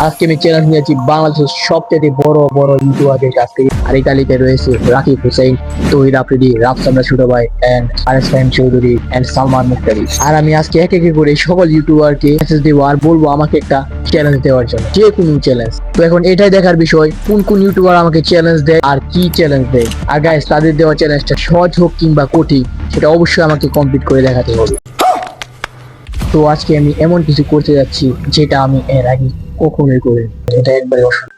আজকে আমি চ্যালেঞ্জ নিয়েছি বাংলাদেশের সবচেয়ে বড় বড় ইউটিউবারদের কাছ থেকে। আর এই তালিকায় রয়েছে রাকিব হুসাইন, তৌহিদ আফ্রিদি, রাফসানা ছোট ভাই এন্ড আরেস ফাহিম চৌধুরী এন্ড সালমান মুক্তাদি। আর আমি আজকে এক এক করে সকল ইউটিউবারকে মেসেজ দেবো আর বলবো আমাকে একটা চ্যালেঞ্জ দেওয়ার জন্য, যে কোনো চ্যালেঞ্জ। তো এখন এটাই দেখার বিষয় কোন কোন ইউটিউবার আমাকে চ্যালেঞ্জ দেয় আর কি চ্যালেঞ্জ দেয়। আর গাইস, তাদের দেওয়া চ্যালেঞ্জটা সহজ হোক কিংবা কঠিন, সেটা অবশ্যই আমাকে কমপ্লিট করে দেখাতে হবে। তো আজকে আমি এমন কিছু করতে যাচ্ছি যেটা আমি এর আগে কখনোই করি, এটা একবারে অসম্ভব।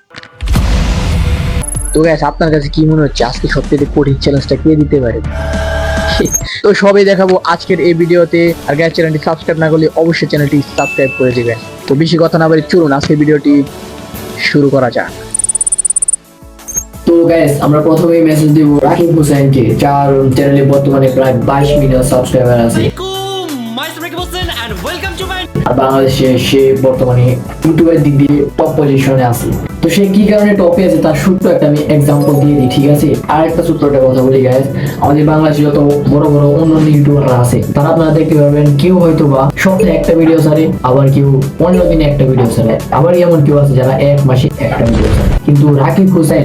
তো গ্যাস, আপনার কাছে কি মনে হচ্ছে আজকে সবচেয়ে কঠিন চ্যালেঞ্জটা কে দিতে পারে? তো সবই দেখাবো আজকের এই ভিডিওতে। আর গ্যাস, চ্যানেলটি সাবস্ক্রাইব না করলে অবশ্যই চ্যানেলটি সাবস্ক্রাইব করে দিবেন। তো বেশি কথা না বলে চলুন আজকের ভিডিওটি শুরু করা যাক। তো গাইস, আমরা প্রথমেই মেসেজ দিব রাকিব হুসাইনকে, যার চ্যানেলে বর্তমানে প্রায় 22 মিলিয়ন সাবস্ক্রাইবার আছে। আর বাংলাদেশে সে বর্তমানে ইউটিউবের দিক দিয়ে টপ পজিশনে আছে। তো সে কি কারণে টপে আছে তার সূত্র একটা আমি এক্সাম্পল দিয়ে দিই, ঠিক আছে? আর একটা সূত্রটা কথা বলি গাইস, আমাদের বাংলাদেশে যত বড় বড় অন্যান্য ইউটিউবাররা আছে তারা আপনারা দেখতে পারবেন কেউ হয়তো বা সপ্তাহে একটা ভিডিও ছাড়ে, আবার কেউ 15 দিনে একটা ভিডিও ছাড়ে, আবার এমন কেউ আছে যারা এক মাসে একটা ভিডিও ছাড়ে। কিন্তু রাকিব হুসাইন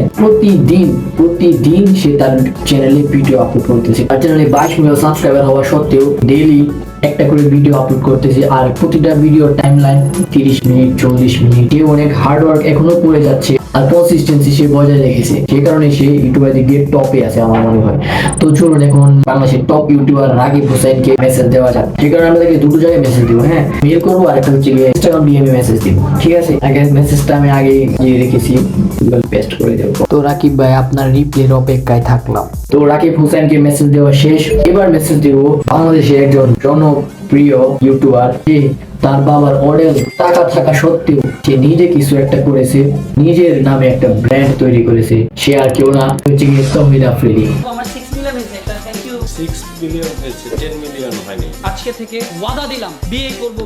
প্রতিদিন সে তার চ্যানেলে ভিডিও আপলোড করতেছে। তার চ্যানেলে 22 মিলিয়ন সাবস্ক্রাইবার হওয়া সত্ত্বেও ডেইলি একটা করে ভিডিও আপলোড করতেছে। আর প্রতিটা ভিডিওর টাইমলাইন 30 মিনিট 40 মিনিট। সে অনেক হার্ড ওয়ার্ক এখনো করে যাচ্ছে আর কনসিস্টেন্সি সে বজায় রেখেছে, সেই কারণে সে ইউটিউবের দিক দিয়ে টপে আছে আমার মনে হয়। তো চলুন এখন বাংলাদেশের টপ ইউটিউবার রাকিব হুসাইনকে মেসেজ দেওয়া যাক। সেই কারণে আমরা তাকে দুটো জায়গায় মেসেজ দিব, হ্যাঁ, মেল করবো আর একটা হচ্ছে ইনস্টাগ্রাম ডিএমএ মেসেজ দিব, ঠিক আছে? আগে মেসেজটা আমি আগে দিয়ে রেখেছি, গুগল পেস্ট করে দেব। তো রাকিব ভাই, আপনার রিপ্লের অপেক্ষায় থাকলাম। তো রাকিব হুসাইনকে মেসেজ দেওয়া শেষ। এবার মেসেজ দিব বাংলাদেশের একজন জনপ্রিয় ইউটিউবার, যে তার বাবার অনেক টাকা থাকা সত্ত্বেও সে নিজে কিছু একটা করেছে, নিজের নামে একটা ব্র্যান্ড তৈরি করেছে। সে আর কেউ না, হচ্ছে গিয়ে তৌহিদ আফ্রিদি। আমার 6 মিলিয়ন হয়েছে, একটা থ্যাংক ইউ। 6 মিলিয়ন হয়েছে, 10 মিলিয়ন হয়নি। আজকে থেকে ওয়াদা দিলাম বিয়ে করব।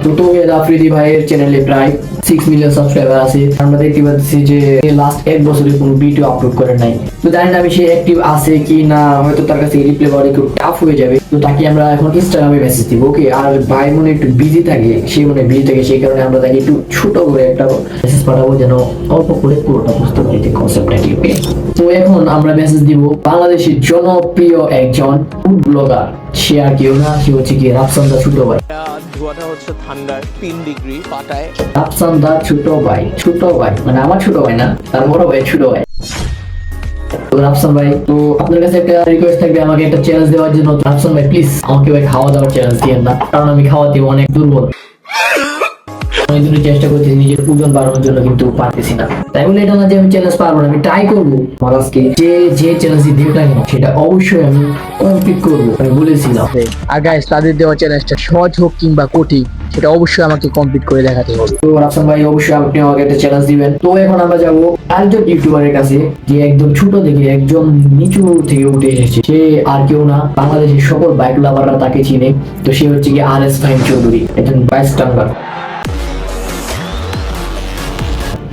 তো তৌহিদ আফ্রিদি ভাইয়ের চ্যানেলে প্রায় 6 মিলিয়ন সাবস্ক্রাইবার আছে। আমরা দেখতে পাচ্ছি যে লাস্ট 1 বছরে কোনো ভিডিও আপলোড করে নাই। তো জানি না আমি সে অ্যাক্টিভ আছে কি না, হয়তো তার কাছে রিপ্লাই করা একটু টাফ হয়ে যাবে। তো তাকে আমরা এখন ইনস্টাগ্রামে মেসেজ দিব, ওকে? আর ভাই মনে একটু বিজি থাকে, সে মনে বিজি থাকে, সেই কারণে আমরা তাকে একটু ছোট করে একটা মেসেজ পাঠাবো, যেন অল্প করে পুরোটা বুঝতে পারি যে কনসেপ্টটা কি, ওকে? তো এখন আমরা মেসেজ দিব বাংলাদেশের জনপ্রিয় একজন ফুড ব্লগার, সে আর কেউ না, সে হচ্ছে কি রাফসানদা ছোট ভাই। ধোঁয়াটা হচ্ছে ঠান্ডার 3 ডিগ্রি পাটায়। রাফসানদা ছোট ভাই মানে আমার ছোট ভাই না, তার বড় ভাই ছোট ভাই। তো রাফসান ভাই, তো আপনার কাছে একটা রিকোয়েস্ট থাকবে আমাকে একটা চ্যালেঞ্জ দেওয়ার জন্য। রাফসান ভাই প্লিজ আমাকে ভাই খাওয়া দাওয়ার চ্যালেঞ্জ দিয়েন না, কারণ আমি খাওয়াতে অনেক দুর্বল। অনেক দিনের চেষ্টা করতেছি নিজের ওজন বাড়ানোর জন্য, কিন্তু পারতেছি না। তাই বলে এটা না যে আমি চ্যালেঞ্জ পারবো না, আমি ট্রাই করবো। আমার আজকে যে চ্যালেঞ্জ দিক না কেন সেটা অবশ্যই আমি কমপ্লিট করবো, আমি বলেছিলাম। আর গাইস, তাদের দেওয়া চ্যালেঞ্জটা সহজ হোক কিংবা কঠিন, সেটা অবশ্যই আমাকে কমপ্লিট করে দেখাতে হবে। তো রাফসান ভাই, অবশ্যই আপনি আমাকে একটা চ্যালেঞ্জ দিবেন। তো এখন আমরা যাবো আরেকজন ইউটিউবারের কাছে, যে একদম ছোট থেকে একদম নিচু থেকে উঠে এসেছে। সে আর কেউ না, বাংলাদেশের সকল বাইক লাভাররা তাকে চিনে। তো সে হচ্ছে কি আরেস ফাহিম চৌধুরী, একজন বাইক স্টাঙ্গার।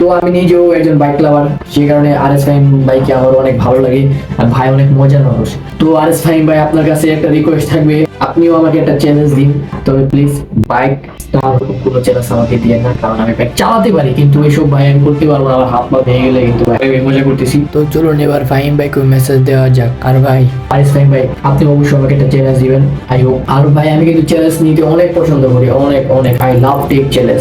তো আমি নিজেও একজন বাইক লাভার, সেই কারণে আরেস ফাহিম ভাইকে আমার অনেক ভালো লাগে। আর ভাই অনেক মজার মানুষ। তো আরেস ফাহিম ভাই, আপনার কাছে একটা রিকোয়েস্ট থাকবে, আপনিও আমাকে একটা চ্যালেঞ্জ দিন। তবে প্লিজ বাইক তার কোনো চ্যালেঞ্জ আমাকে দিয়ে না, কারণ আমি বাইক চালাতে পারি, কিন্তু এইসব ভাই আমি করতে পারবো না, আমার হাত পা ভেঙে গেলে কিন্তু আমি মজা করতেছি। তো চলুন এবার ফাহিম ভাইকে মেসেজ দেওয়া যাক। আর ভাই আরেস ফাহিম ভাই, আপনি অবশ্যই আমাকে একটা চ্যালেঞ্জ দিবেন, আই হোপ। আর ভাই, আমি কিন্তু চ্যালেঞ্জ নিতে অনেক পছন্দ করি, অনেক আই লাভ টেক চ্যালেঞ্জ।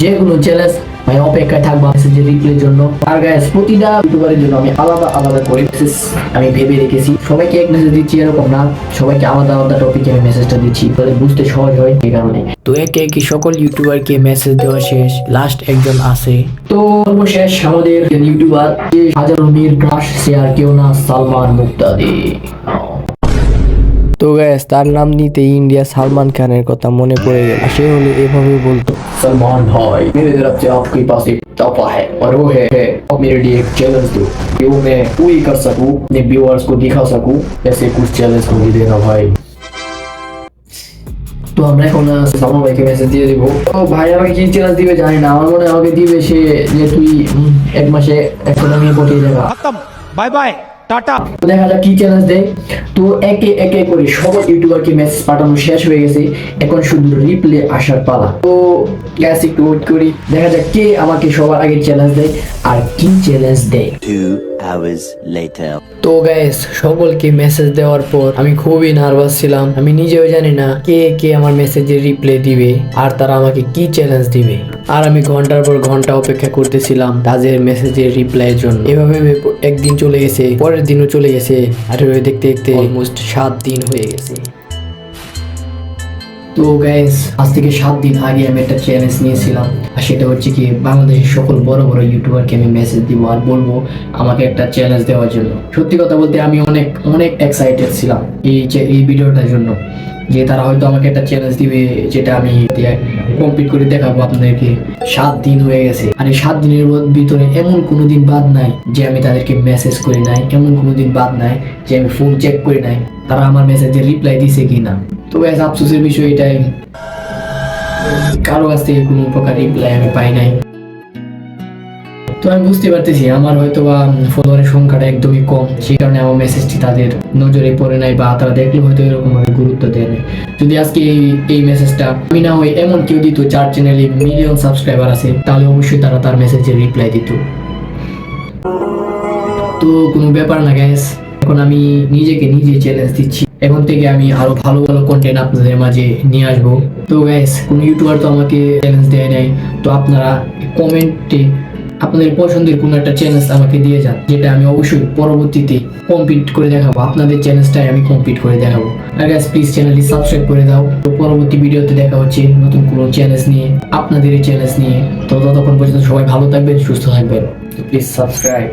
যে কোনো চ্যালেঞ্জ ভাই, অপেক্ষায় থাকবো মেসেজের রিপ্লাইয়ের জন্য। আর গাইস, প্রতিটা ইউটিউবারের জন্য আমি আলাদা করে মেসেজ আমি ভেবে রেখেছি। সবাইকে এক মেসেজ দিচ্ছি এরকম না, সবাইকে আলাদা টপিকে আমি মেসেজটা দিচ্ছি, তাহলে বুঝতে সহজ হয়, এই কারণে। তো একে সকল ইউটিউবারকে মেসেজ দেওয়া শেষ। লাস্ট একজন আছে। তো সর্বশেষ আমাদের ইউটিউবার, যে হাজারো মীর ক্রাশ, সে আর কেউ না, সালমান মুক্তাদি। তো গ্যাস, তার নাম নিতে ইন্ডিয়া সালমান খানের কথা মনে পড়ে গেল। সে হলো এভাবে বলতো, सलमान भाई मेरे तरफ से आपके पास एक तोहफा है और वो है आप मेरे लिए एक चैलेंज दो, जो मैं पूरी कर सकूं, अपने व्यूअर्स को दिखा सकूं। ऐसे कुछ चैलेंज मुझे देना भाई। তো আমরা এখন সালমান ভাইকে মেসেজ দিয়ে দিব। তো ভাই আমাকে কি চ্যালেঞ্জ দিবে জানি না, আমার মনে হয় আমাকে দিবে সে যে তুই 1 মাসে ইকোনমি পটিয়ে যাবে। खत्म, बाय बाय টাটা। দেখা যাক কি চ্যালেঞ্জ দেয়। তো একে করে সকল ইউটিউবারকে মেসেজ পাঠানো শেষ হয়ে গেছে, এখন শুধু রিপ্লে আসার পালা। তো গ্যাস একটু ওয়েট করি, দেখা যাক কে আমাকে সবার আগে চ্যালেঞ্জ দেয় আর কি চ্যালেঞ্জ দেয়। 2 hours later. তো গাইস, সকলকে মেসেজ দেওয়ার পর আমি খুবই নার্ভাস ছিলাম। আমি নিজেও জানি না কে কে আমার মেসেজের রিপ্লাই দিবে আর তারা আমাকে কি চ্যালেঞ্জ দিবে। আর আমি ঘন্টার পর ঘন্টা অপেক্ষা করতেছিলাম তাদের মেসেজের রিপ্লাইয়ের জন্য। এভাবে একদিন চলে গেছে, পরের দিনও চলে গেছে, আর এভাবে দেখতে দেখতে অলমোস্ট 7 দিন হয়ে গেছে। তো গাইস, আজ থেকে 7 দিন আগে আমি একটা চ্যালেঞ্জ নিয়েছিলাম, আর সেটা হচ্ছে কি বাংলাদেশের সকল বড় বড় ইউটিউবারকে আমি মেসেজ দিব আর বলবো আমাকে একটা চ্যালেঞ্জ দেওয়ার জন্য। সত্যি কথা বলতে আমি অনেক অনেক এক্সাইটেড ছিলাম এই ভিডিওটার জন্য, যে তারা হয়তো আমাকে একটা চ্যালেঞ্জ দিবে যেটা আমি কমপ্লিট করে দেখাবো আপনাদেরকে। 7 দিন হয়ে গেছে, আর এই 7 দিনের ভিতরে এমন কোনো দিন বাদ নাই যে আমি তাদেরকে মেসেজ করি নাই, এমন কোনো দিন বাদ নাই যে আমি ফোন চেক করি নাই তারা আমার মেসেজের রিপ্লাই দিছে কিনা। তো ব্যাস আফসোসের বিষয় এটাই, কারো কাছ থেকে কোনো প্রকার রিপ্লাই আমি পাই নাই। তো আমি বুঝতে পারতেছি আমার হয়তো বা ফলোয়ারের সংখ্যাটা একদমই কম, সেই কারণে আমার মেসেজটি তাদের নজরে পড়ে নাই বা তারা দেখলে হয়তো এরকম ভাবে গুরুত্ব দেয় না। যদি আজকে এই মেসেজটা আমি না হয় এমন কেউ দিত যার চ্যানেলে মিলিয়ন সাবস্ক্রাইবার আছে, তাহলে অবশ্যই তারা তার মেসেজের রিপ্লাই দিত। তো কোনো ব্যাপার না গাইস, এখন আমি নিজেকে নিজে চ্যালেঞ্জ দিচ্ছি, এখন থেকে আমি আরো ভালো ভালো কন্টেন্ট আপনাদের মাঝে নিয়ে আসবো। তো গাইস, কোনো ইউটিউবার তো আমাকে চ্যালেঞ্জ দেয় নাই, তো আপনারা কমেন্টে আপনাদের পছন্দের কোনো একটা চ্যালেঞ্জ আমাকে দিয়ে যান, যেটা আমি অবশ্যই পরবর্তীতে কমপ্লিট করে দেখাবো। আপনাদের চ্যালেঞ্জটাই আমি কমপ্লিট করে দেখাবো। আর গাইস, প্লিজ চ্যানেলটি সাবস্ক্রাইব করে দাও। তো পরবর্তী ভিডিওতে দেখা হচ্ছে নতুন কোনো চ্যালেঞ্জ নিয়ে, আপনাদের এই চ্যালেঞ্জ নিয়ে। তো ততক্ষণ পর্যন্ত সবাই ভালো থাকবেন, সুস্থ থাকবেন। Please subscribe.